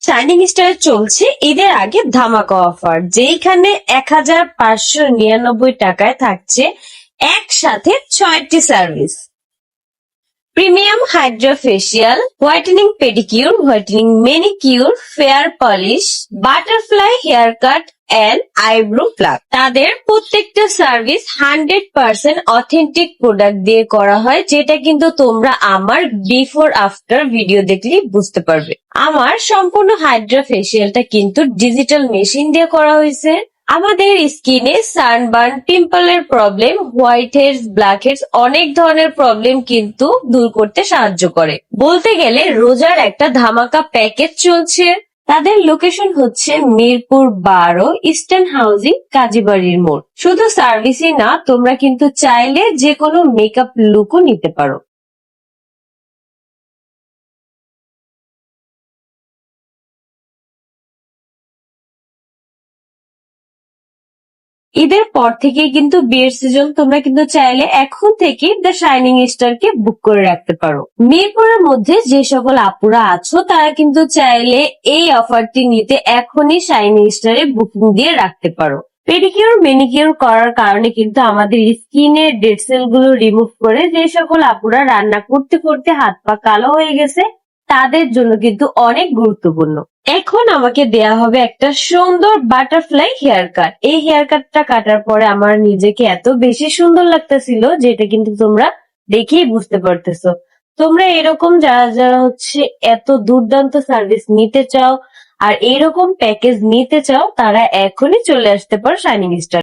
Shining star চলছে ঈদের আগে ধামাকা অফার, যেইখানে 1599 টাকায় থাকছে একসাথে 6টি service. Premium hydra facial, whitening pedicure, whitening manicure, fair polish, butterfly hair cut and eyebrow pluck. তাদের প্রত্যেকটা সার্ভিস 100% অথেন্টিক প্রোডাক্ট দিয়ে করা হয়, যেটা কিন্তু তোমরা আমার বিফোর আফটার ভিডিও দেখলেই বুঝতে পারবে। আমার সম্পূর্ণ হাইড্রা ফেসিয়ালটা কিন্তু ডিজিটাল মেশিন দিয়ে করা হয়েছে। আমাদের স্কিনে সানবার্ন, পিম্পলের problem, white heads, black heads অনেক ধরনের প্রবলেম কিন্তু দূর করতে সাহায্য করে। বলতে গেলে রোজার একটা ধামাকা প্যাকেজ চলছে। তাদের লোকেশন হচ্ছে মিরপুর 12, ইস্টার্ন হাউজিং, কাজীবাড়ির মোড়। শুধু সার্ভিসই না, তোমরা কিন্তু চাইলে যে কোনো মেকআপ লুকও নিতে পারো। ঈদের পর থেকে কিন্তু বিয়ের সিজন, তোমরা কিন্তু চাইলে এখন থেকে দ্য শাইনিং স্টার কে বুক করে রাখতে পারো। মিরপুরের মধ্যে যে সকল আপুরা আছো তারা কিন্তু চাইলে এই অফারটি নিতে এখনই শাইনিং স্টারে বুকিং দিয়ে রাখতে পারো। পেডিকিউর ম্যানিকিউর করার কারণে কিন্তু আমাদের স্কিনের ডেড সেল গুলো রিমুভ করে যে সকল আপুরা রান্না করতে করতে হাত পা কালো হয়ে গেছে তাদের জন্য কিন্তু অনেক গুরুত্বপূর্ণ। এখন আমাকে দেয়া হবে একটা সুন্দর বাটারফ্লাই হেয়ার কাট। এই হেয়ার কাটটা কাটার পরে আমার নিজেকে এত বেশি সুন্দর লাগতেছিল, যেটা কিন্তু তোমরা দেখেই বুঝতে পারতেছো। তোমরা এরকম যারা যারা হচ্ছে এত দুর্দান্ত সার্ভিস নিতে চাও আর এরকম প্যাকেজ নিতে চাও, তারা এখনই চলে আসতে পারো শাইনিং স্টার।